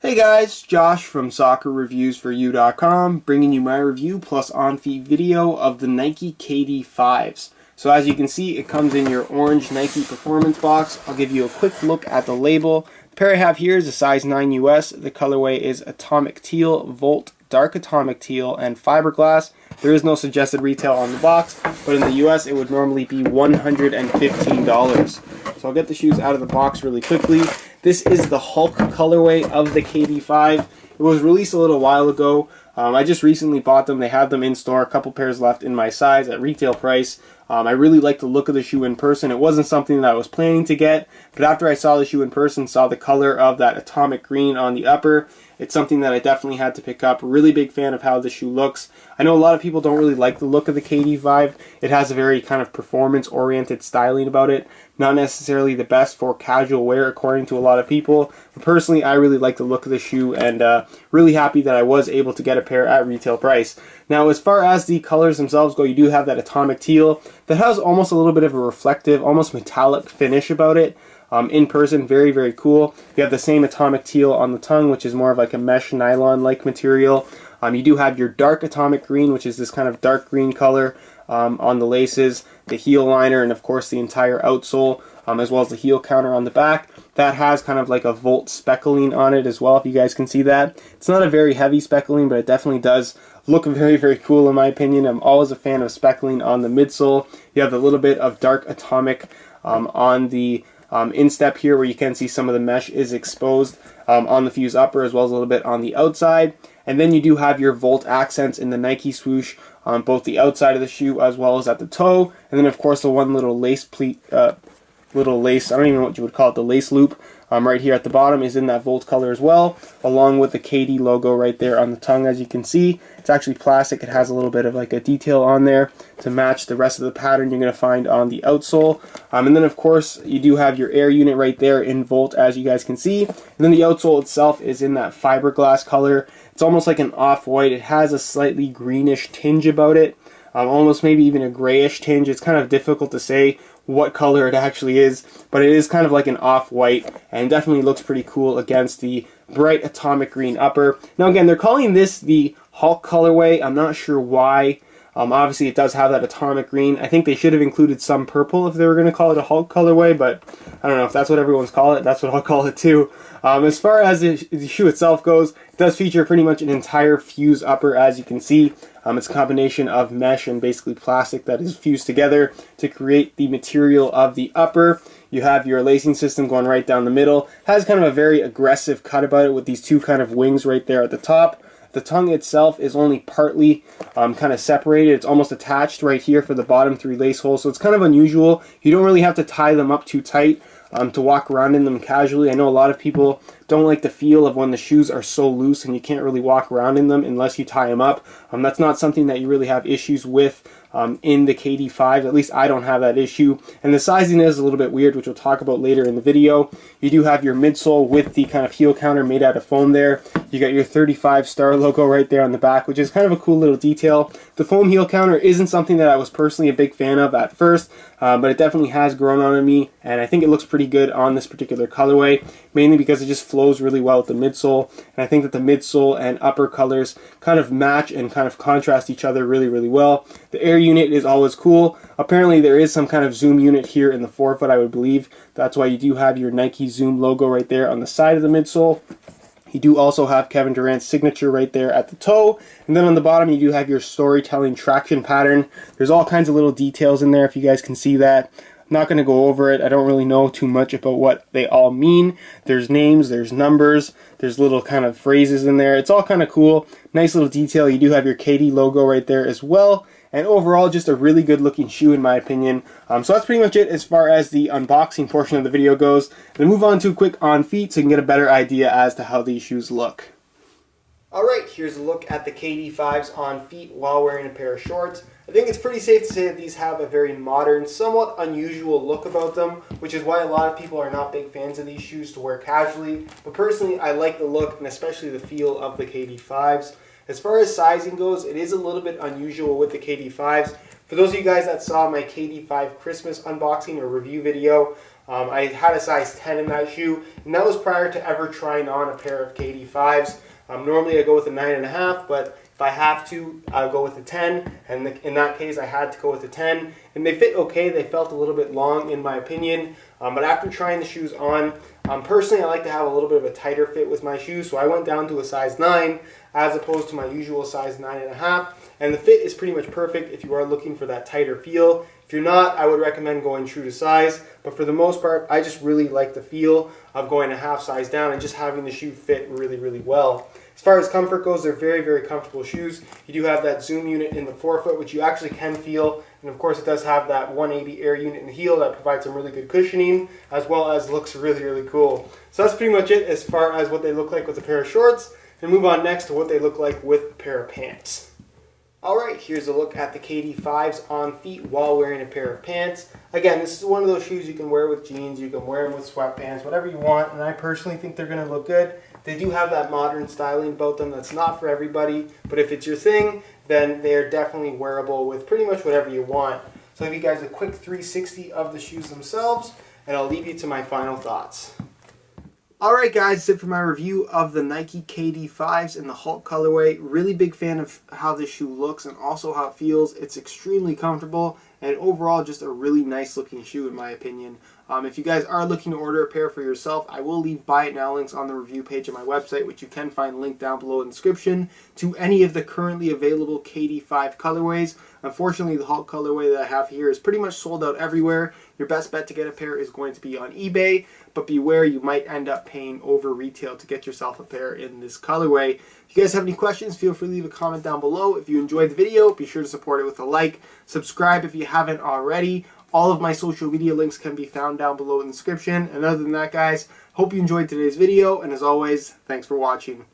Hey guys, Josh from SoccerReviewsForYou.com, bringing you my review plus on-feet video of the Nike KD5s. So as you can see, it comes in your orange Nike Performance box. I'll give you a quick look at the label. The pair I have here is a size 9 US. The colorway is Atomic Teal, Volt, Dark Atomic Teal, and Fiberglass. There is no suggested retail on the box, but in the US it would normally be $115. So I'll get the shoes out of the box really quickly. This is the Hulk colorway of the KD5. It was released a little while ago. I just recently bought them. They have them in store, a couple pairs left in my size at retail price. I really like the look of the shoe in person. It wasn't something that I was planning to get, but after I saw the shoe in person, saw the color of that atomic green on the upper, it's something that I definitely had to pick up. Really big fan of how the shoe looks. I know a lot of people don't really like the look of the KD5. It has a very kind of performance-oriented styling about it. Not necessarily the best for casual wear according to a lot of people. But personally, I really like the look of the shoe and really happy that I was able to get a pair at retail price. Now, as far as the colors themselves go, you do have that atomic teal that has almost a little bit of a reflective, almost metallic finish about it. In person, very, very cool. You have the same atomic teal on the tongue, which is more of like a mesh nylon-like material. You do have your dark atomic green, which is this kind of dark green color on the laces, the heel liner, and of course the entire outsole, as well as the heel counter on the back. That has kind of like a Volt speckling on it as well, if you guys can see that. It's not a very heavy speckling, but it definitely does look very, very cool in my opinion. I'm always a fan of speckling on the midsole. You have a little bit of dark atomic on the instep here, where you can see some of the mesh is exposed on the fuse upper, as well as a little bit on the outside. And then you do have your Volt accents in the Nike swoosh on both the outside of the shoe as well as at the toe. And then of course the one little lace pleat, little lace, I don't even know what you would call it, the lace loop right here at the bottom is in that Volt color as well, along with the KD logo right there on the tongue. As you can see, it's actually plastic. It has a little bit of like a detail on there to match the rest of the pattern you're going to find on the outsole. And then of course you do have your air unit right there in Volt, as you guys can see. And then the outsole itself is in that fiberglass color. It's almost like an off-white. It has a slightly greenish tinge about it, almost maybe even a grayish tinge. It's kind of difficult to say what color it actually is, but it is kind of like an off-white and definitely looks pretty cool against the bright atomic green upper. Now again, they're calling this the Hulk colorway. I'm not sure why. Obviously it does have that atomic green. I think they should have included some purple if they were going to call it a Hulk colorway, but I don't know if that's what everyone's call it. That's what I'll call it too. As far as the shoe itself goes, it does feature pretty much an entire fuse upper, as you can see. It's a combination of mesh and basically plastic that is fused together to create the material of the upper. You have your lacing system going right down the middle. Has kind of a very aggressive cut about it with these two kind of wings right there at the top. The tongue itself is only partly kind of separated. It's almost attached right here for the bottom three lace holes, so it's kind of unusual. You don't really have to tie them up too tight to walk around in them casually. I know a lot of people don't like the feel of when the shoes are so loose and you can't really walk around in them unless you tie them up. That's not something that you really have issues with in the KD5. At least I don't have that issue. And the sizing is a little bit weird, which we'll talk about later in the video. You do have your midsole with the kind of heel counter made out of foam there. You got your 35 star logo right there on the back, which is kind of a cool little detail. The foam heel counter isn't something that I was personally a big fan of at first, but it definitely has grown on me, and I think it looks pretty good on this particular colorway, mainly because it just flows really well with the midsole. And I think that the midsole and upper colors kind of match and kind of contrast each other really, really well. The air unit is always cool. Apparently there is some kind of zoom unit here in the forefoot, I would believe. That's why you do have your Nike Zoom logo right there on the side of the midsole. You do also have Kevin Durant's signature right there at the toe. And then on the bottom you do have your storytelling traction pattern. There's all kinds of little details in there if you guys can see that. I'm not going to go over it. I don't really know too much about what they all mean. There's names, there's numbers, there's little kind of phrases in there. It's all kind of cool. Nice little detail. You do have your KD logo right there as well. And overall, just a really good looking shoe in my opinion. So that's pretty much it as far as the unboxing portion of the video goes. Then move on to a quick on feet so you can get a better idea as to how these shoes look. Alright, here's a look at the KD5s on feet while wearing a pair of shorts. I think it's pretty safe to say that these have a very modern, somewhat unusual look about them, which is why a lot of people are not big fans of these shoes to wear casually. But personally, I like the look and especially the feel of the KD5s. As far as sizing goes, it is a little bit unusual with the KD5s. For those of you guys that saw my KD5 Christmas unboxing or review video, I had a size 10 in that shoe, and that was prior to ever trying on a pair of KD5s. Normally I go with a 9.5, but if I have to, I'll go with a 10, and in that case I had to go with a 10. And they fit okay. They felt a little bit long in my opinion, but after trying the shoes on, personally I like to have a little bit of a tighter fit with my shoes, so I went down to a size 9 as opposed to my usual size 9.5, and the fit is pretty much perfect if you are looking for that tighter feel. If you're not, I would recommend going true to size, but for the most part, I just really like the feel of going a half size down and just having the shoe fit really, really well. As far as comfort goes, they're very, very comfortable shoes. You do have that zoom unit in the forefoot, which you actually can feel, and of course it does have that 180 air unit in the heel that provides some really good cushioning, as well as looks really, really cool. So that's pretty much it as far as what they look like with a pair of shorts, and move on next to what they look like with a pair of pants. Alright, here's a look at the KD5s on feet while wearing a pair of pants. Again, this is one of those shoes you can wear with jeans, you can wear them with sweatpants, whatever you want, and I personally think they're going to look good. They do have that modern styling about them that's not for everybody, but if it's your thing, then they're definitely wearable with pretty much whatever you want. So I'll give you guys a quick 360 of the shoes themselves, and I'll leave you to my final thoughts. Alright guys, that's it for my review of the Nike KD5s in the Hulk colorway. Really big fan of how this shoe looks and also how it feels. It's extremely comfortable and overall just a really nice looking shoe in my opinion. If you guys are looking to order a pair for yourself, I will leave buy it now links on the review page of my website, which you can find linked down below in the description, to any of the currently available KD5 colorways. Unfortunately, the Hulk colorway that I have here is pretty much sold out everywhere. Your best bet to get a pair is going to be on eBay, but beware, you might end up paying over retail to get yourself a pair in this colorway. If you guys have any questions, feel free to leave a comment down below. If you enjoyed the video, be sure to support it with a like. Subscribe if you haven't already. All of my social media links can be found down below in the description. And other than that, guys, hope you enjoyed today's video. And as always, thanks for watching.